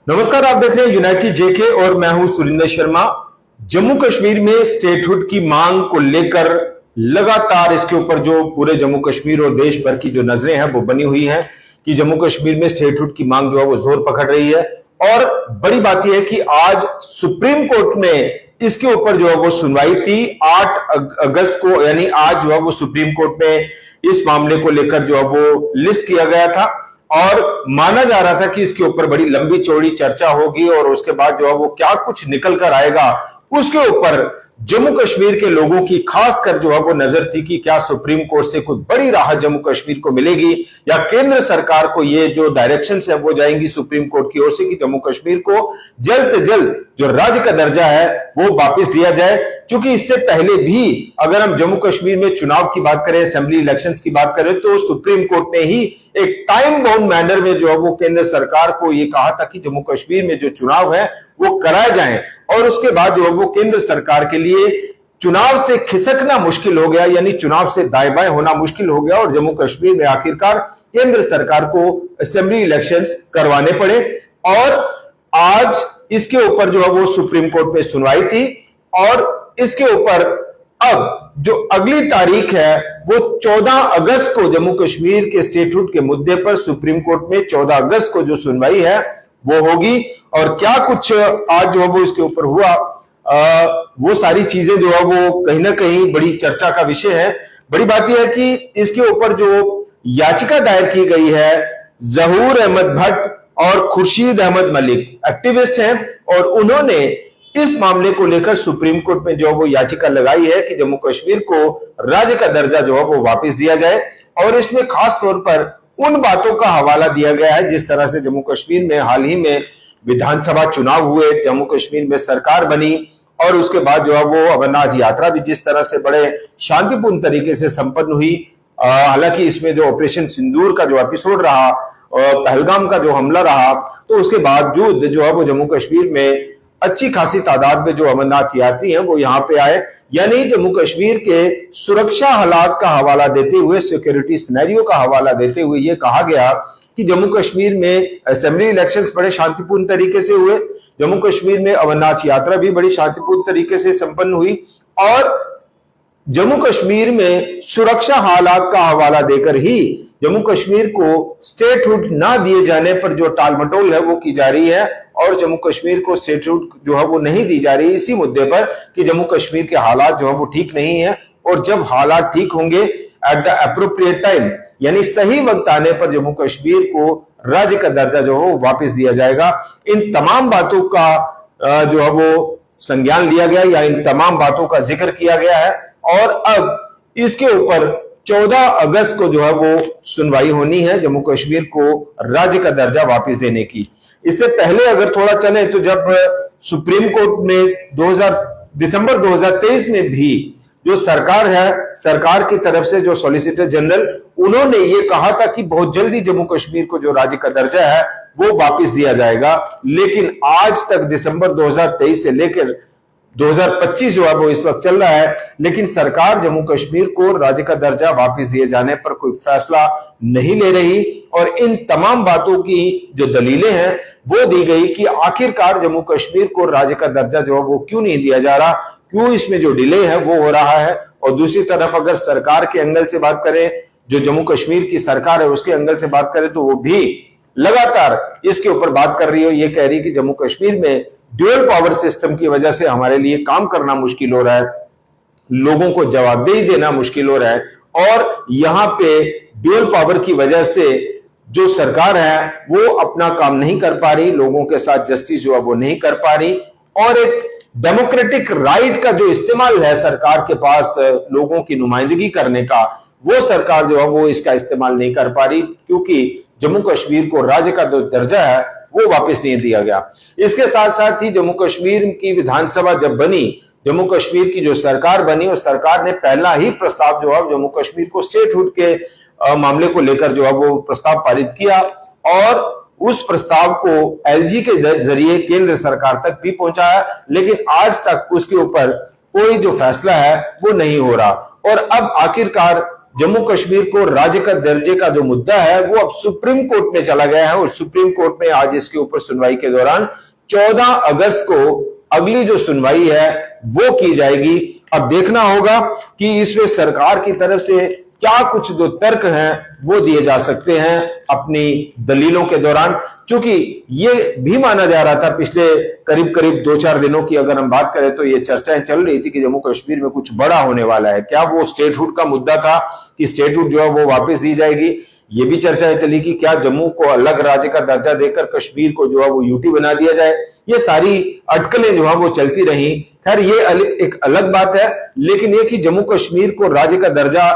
नमस्कार, आप देख रहे हैं यूनाइटेड जेके और मैं हूं सुरेंद्र शर्मा। जम्मू कश्मीर में स्टेटहुड की मांग को लेकर लगातार इसके ऊपर जो पूरे जम्मू कश्मीर और देश भर की जो नजरें हैं वो बनी हुई हैं कि जम्मू कश्मीर में स्टेटहुड की मांग जो है वो जोर पकड़ रही है। और बड़ी बात यह है कि आज सुप्रीम कोर्ट में इसके ऊपर जो है वो सुनवाई थी 8 अगस्त को, यानी आज जो है वो सुप्रीम कोर्ट में इस मामले को लेकर जो है वो लिस्ट किया गया था और माना जा रहा था कि इसके ऊपर बड़ी लंबी चौड़ी चर्चा होगी और उसके बाद जो है वो क्या कुछ निकल कर आएगा उसके ऊपर जम्मू कश्मीर के लोगों की खासकर जो है वो नजर थी कि क्या सुप्रीम कोर्ट से कुछ बड़ी राहत जम्मू कश्मीर को मिलेगी या केंद्र सरकार को ये जो डायरेक्शंस है वो जाएंगी सुप्रीम कोर्ट की ओर से कि जम्मू कश्मीर को जल्द से जल्द जो राज्य का दर्जा है वो वापस दिया जाए। क्योंकि इससे पहले भी अगर हम जम्मू कश्मीर में चुनाव की बात करें, असेंबली इलेक्शंस की बात करें, तो सुप्रीम कोर्ट ने ही एक टाइम बाउंड मैनर में जो है वो केंद्र सरकार को ये कहा था कि जम्मू कश्मीर में जो चुनाव है वो कराए जाएं और उसके बाद जो है वो केंद्र सरकार के लिए चुनाव से खिसकना मुश्किल हो गया, यानी चुनाव से दाएं बाएं होना मुश्किल हो गया और जम्मू कश्मीर में आखिरकार केंद्र सरकार को असेंबली इलेक्शंस करवाने पड़े। और आज इसके ऊपर जो है वो सुप्रीम कोर्ट में सुनवाई थी और इसके ऊपर अब जो अगली तारीख है वो 14 अगस्त को जम्मू कश्मीर के स्टेटहुड के मुद्दे पर सुप्रीम कोर्ट में 14 अगस्त को जो सुनवाई है वो होगी। और क्या कुछ आज जो है वो इसके ऊपर हुआ, वो सारी चीजें जो है वो कहीं ना कहीं बड़ी चर्चा का विषय है। बड़ी बात यह है कि इसके ऊपर जो याचिका दायर की गई है, जहूर अहमद भट्ट और खुर्शीद अहमद मलिक एक्टिविस्ट हैं और उन्होंने इस मामले को लेकर सुप्रीम कोर्ट में जो वो याचिका लगाई है कि जम्मू कश्मीर को राज्य का दर्जा जो है वो वापस दिया जाए। और इसमें खास तौर पर उन बातों का हवाला दिया गया है जिस तरह से जम्मू कश्मीर में हाल ही में विधानसभा चुनाव हुए, जम्मू कश्मीर में सरकार बनी और उसके बाद जो है वो अमरनाथ यात्रा भी जिस तरह से बड़े शांतिपूर्ण तरीके से संपन्न हुई। हालांकि इसमें जो ऑपरेशन सिंदूर का जो एपिसोड रहा और पहलगाम का जो हमला रहा, तो उसके बावजूद जो है वो जम्मू कश्मीर में अच्छी खासी तादाद में जो अमरनाथ यात्री हैं वो यहाँ पे आए। यानी जम्मू कश्मीर के सुरक्षा हालात का हवाला देते हुए, सिक्योरिटी सिनेरियो का हवाला देते हुए ये कहा गया कि जम्मू कश्मीर में असेंबली इलेक्शंस बड़े शांतिपूर्ण तरीके से हुए, जम्मू कश्मीर में अमरनाथ यात्रा भी बड़ी शांतिपूर्ण तरीके से संपन्न हुई और जम्मू कश्मीर में सुरक्षा हालात का हवाला देकर ही जम्मू कश्मीर को स्टेटहुड ना दिए जाने पर जो टालमटोल है वो की जा रही है और जम्मू कश्मीर को स्टेटहुड जो है वो नहीं दी जा रही इसी मुद्दे पर कि जम्मू कश्मीर के हालात जो है वो ठीक नहीं है और जब हालात ठीक होंगे एट द एप्रोप्रिएट टाइम, यानी सही वक्त आने पर जम्मू कश्मीर को राज्य का दर्जा जो है वो वापस दिया जाएगा। इन तमाम बातों का जो है वो संज्ञान लिया गया या इन तमाम बातों का जिक्र किया गया है और अब इसके ऊपर 14 अगस्त को जो है वो सुनवाई होनी है जम्मू कश्मीर को राज्य का दर्जा वापस देने की। इससे पहले अगर थोड़ा चले तो जब सुप्रीम कोर्ट में दिसंबर 2023 में भी जो सरकार है, सरकार की तरफ से जो सॉलिसिटर जनरल, उन्होंने ये कहा था कि बहुत जल्दी जम्मू कश्मीर को जो राज्य का दर्जा है वो वापस दिया जाएगा। लेकिन आज तक दिसंबर 2023 से लेकर 2025 जो है वो इस वक्त चल रहा है, लेकिन सरकार जम्मू कश्मीर को राज्य का दर्जा वापस दिए जाने पर कोई फैसला नहीं ले रही। और इन तमाम बातों की जो दलीलें हैं वो दी गई कि आखिरकार जम्मू कश्मीर को राज्य का दर्जा जो है वो क्यों नहीं दिया जा रहा, क्यों इसमें जो डिले है वो हो रहा है। और दूसरी तरफ अगर सरकार के एंगल से बात करें, जो जम्मू कश्मीर की सरकार है उसके एंगल से बात करें, तो वो भी लगातार इसके ऊपर बात कर रही है। ये कह रही है कि जम्मू कश्मीर में ड्यूअल पावर सिस्टम की वजह से हमारे लिए काम करना मुश्किल हो रहा है, लोगों को जवाबदेही देना मुश्किल हो रहा है और यहां पे ड्यूअल पावर की वजह से जो सरकार है वो अपना काम नहीं कर पा रही, लोगों के साथ जस्टिस जो है वो नहीं कर पा रही और एक डेमोक्रेटिक राइट का जो इस्तेमाल है सरकार के पास लोगों की नुमाइंदगी करने का, वो सरकार जो है वो इसका इस्तेमाल नहीं कर पा रही क्योंकि जम्मू कश्मीर को राज्य का जो दर्जा है वो वापस नहीं दिया गया। इसके साथ साथ ही जम्मू कश्मीर की विधानसभा जब बनी, जम्मू कश्मीर की जो सरकार बनी और सरकार ने पहला ही प्रस्ताव जो है जम्मू कश्मीर को स्टेटहुड के मामले को लेकर जो है वो प्रस्ताव पारित किया और उस प्रस्ताव को एलजी के जरिए केंद्र सरकार तक भी पहुंचाया, लेकिन आज तक उसके ऊपर कोई जो फैसला है वो नहीं हो रहा। और अब आखिरकार जम्मू कश्मीर को राज्य का दर्जे का जो मुद्दा है वो अब सुप्रीम कोर्ट में चला गया है और सुप्रीम कोर्ट में आज इसके ऊपर सुनवाई के दौरान 14 अगस्त को अगली जो सुनवाई है वो की जाएगी। अब देखना होगा कि इसमें सरकार की तरफ से क्या कुछ जो तर्क हैं वो दिए जा सकते हैं अपनी दलीलों के दौरान, क्योंकि ये भी माना जा रहा था पिछले करीब करीब 2-4 दिनों की अगर हम बात करें तो ये चर्चाएं चल रही थी कि जम्मू कश्मीर में कुछ बड़ा होने वाला है। क्या वो स्टेटहुड का मुद्दा था कि स्टेटहुड जो है वो वापस दी जाएगी? ये भी चर्चाएं चली कि क्या जम्मू को अलग राज्य का दर्जा देकर कश्मीर को जो है वो यूटी बना दिया जाए। ये सारी अटकलें जो है वो चलती रही। खैर ये एक अलग बात है, लेकिन ये कि जम्मू कश्मीर को राज्य का दर्जा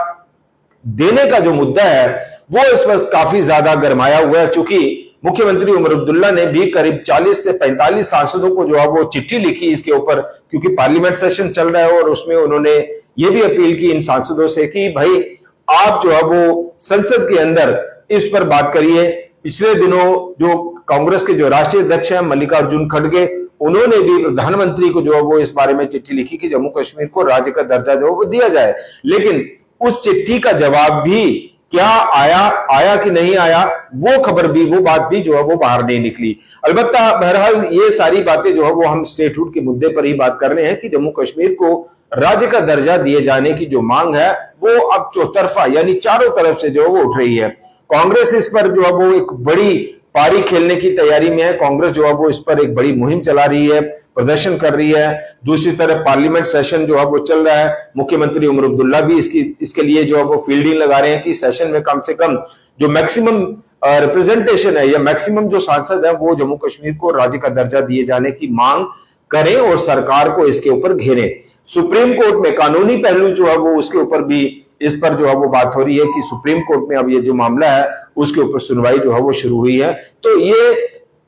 देने का जो मुद्दा है वो इस वक्त काफी ज्यादा गरमाया हुआ है, चूंकि मुख्यमंत्री उमर अब्दुल्ला ने भी करीब 40 से 45 सांसदों को जो है वो चिट्ठी लिखी इसके ऊपर, क्योंकि पार्लियामेंट सेशन चल रहा है और उसमें उन्होंने ये भी अपील की इन सांसदों से कि भाई आप जो है वो संसद के अंदर इस पर बात करिए। पिछले दिनों जो कांग्रेस के जो राष्ट्रीय अध्यक्ष हैं मल्लिकार्जुन खड़गे, उन्होंने भी प्रधानमंत्री को जो है वो इस बारे में चिट्ठी लिखी कि जम्मू कश्मीर को राज्य का दर्जा जो है वो दिया जाए, लेकिन उस चिट्ठी का जवाब भी क्या आया कि नहीं आया वो खबर भी, वो बात भी जो है वो बाहर नहीं निकली। अलबत्ता बहरहाल ये सारी बातें जो है वो हम स्टेटहुड के मुद्दे पर ही बात कर रहे हैं कि जम्मू कश्मीर को राज्य का दर्जा दिए जाने की जो मांग है वो अब चौतरफा यानी चारों तरफ से जो है वो उठ रही है। कांग्रेस इस पर जो है वो एक बड़ी पारी खेलने की तैयारी में है। कांग्रेस जो है वो इस पर एक बड़ी मुहिम चला रही है, प्रदर्शन कर रही है। दूसरी तरफ पार्लियामेंट सेशन जो है वो चल रहा है। मुख्यमंत्री उमर अब्दुल्ला भी इसके लिए जो है वो फील्डिंग लगा रहे हैं कि सेशन में कम से कम जो मैक्सिमम रिप्रेजेंटेशन है या मैक्सिमम जो सांसद है वो जम्मू कश्मीर को राज्य का दर्जा दिए जाने की मांग करें और सरकार को इसके ऊपर घेरें। सुप्रीम कोर्ट में कानूनी पहलू जो है वो उसके ऊपर भी इस पर जो है वो बात हो रही है कि सुप्रीम कोर्ट में अब ये जो मामला है उसके ऊपर सुनवाई जो है वो शुरू हुई है। तो ये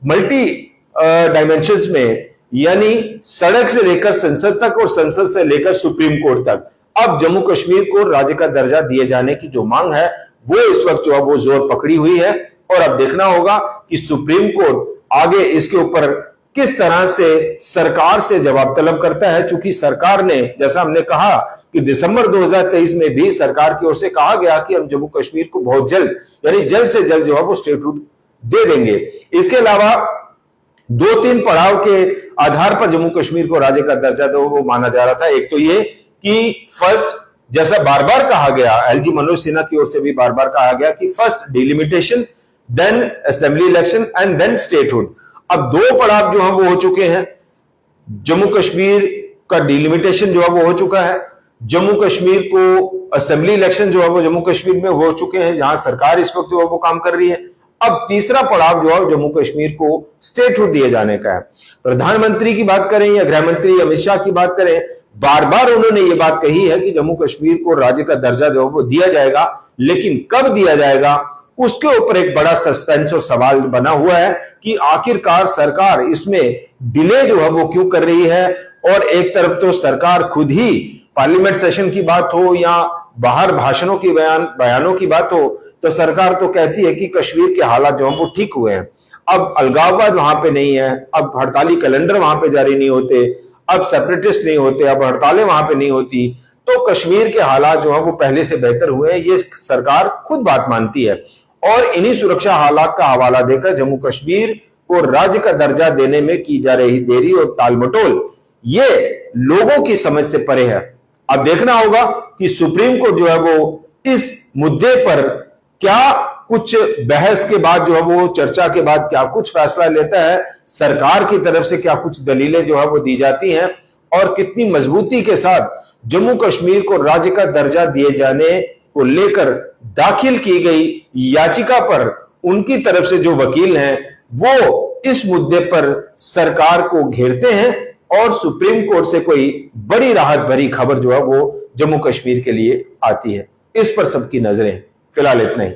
मल्टी डायमेंशंस में यानी सड़क से लेकर संसद तक और संसद से लेकर सुप्रीम कोर्ट तक अब जम्मू कश्मीर को राज्य का दर्जा दिए जाने की जो मांग है वो इस वक्त जो है वो जोर पकड़ी हुई है। और अब देखना होगा कि सुप्रीम कोर्ट आगे इसके ऊपर किस तरह से सरकार से जवाब तलब करता है, चूंकि सरकार ने, जैसा हमने कहा कि दिसंबर 2023 में भी सरकार की ओर से कहा गया कि हम जम्मू कश्मीर को बहुत जल्द यानी जल्द से जल्द जो है वो स्टेटहुड दे देंगे। इसके अलावा 2-3 पड़ाव के आधार पर जम्मू कश्मीर को राज्य का दर्जा दो वो माना जा रहा था। एक तो ये कि फर्स्ट, जैसा बार बार कहा गया, एलजी मनोज सिन्हा की ओर से भी बार बार कहा गया कि first delimitation, then assembly election and then statehood. अब 2 पड़ाव जो है वो हो चुके हैं। जम्मू कश्मीर का डिलिमिटेशन जो है वो हो चुका है। जम्मू कश्मीर को असेंबली इलेक्शन जो है वो जम्मू कश्मीर में हो चुके हैं, जहां सरकार इस वक्त जो है वो काम कर रही है। अब तीसरा पड़ाव जो है जम्मू कश्मीर को स्टेटहुड दिए जाने का है। प्रधानमंत्री की बात करें या गृह मंत्री अमित शाह की बात करें, बार बार उन्होंने ये बात कही है कि जम्मू कश्मीर को राज्य का दर्जा जो है वो दिया जाएगा, लेकिन कब दिया जाएगा उसके ऊपर एक बड़ा सस्पेंस और सवाल बना हुआ है कि आखिरकार सरकार इसमें डिले जो है वो क्यों कर रही है। और एक तरफ तो सरकार खुद ही पार्लियामेंट सेशन की बात हो या बाहर भाषणों की बयानों की बात हो तो सरकार तो कहती है कि कश्मीर के हालात जो है वो ठीक हुए हैं, अब अलगाववाद वहां पे नहीं है, अब हड़ताली कैलेंडर वहां पे जारी नहीं होते, अब सेपरेटिस्ट नहीं होते, अब हड़तालें वहां पे नहीं होती, तो कश्मीर के हालात जो है वो पहले से बेहतर हुए हैं, ये सरकार खुद बात मानती है। और इन्हीं सुरक्षा हालात का हवाला देकर जम्मू कश्मीर को राज्य का दर्जा देने में की जा रही देरी और टालमटोल ये लोगों की समझ से परे है। अब देखना होगा कि सुप्रीम कोर्ट जो है वो इस मुद्दे पर क्या कुछ बहस के बाद जो है वो चर्चा के बाद क्या कुछ फैसला लेता है, सरकार की तरफ से क्या कुछ दलीलें जो है वो दी जाती हैं और कितनी मजबूती के साथ जम्मू कश्मीर को राज्य का दर्जा दिए जाने को लेकर दाखिल की गई याचिका पर उनकी तरफ से जो वकील हैं वो इस मुद्दे पर सरकार को घेरते हैं और सुप्रीम कोर्ट से कोई बड़ी राहत भरी खबर जो है वो जम्मू कश्मीर के लिए आती है। इस पर सबकी नजरें फिलहाल इतना ही।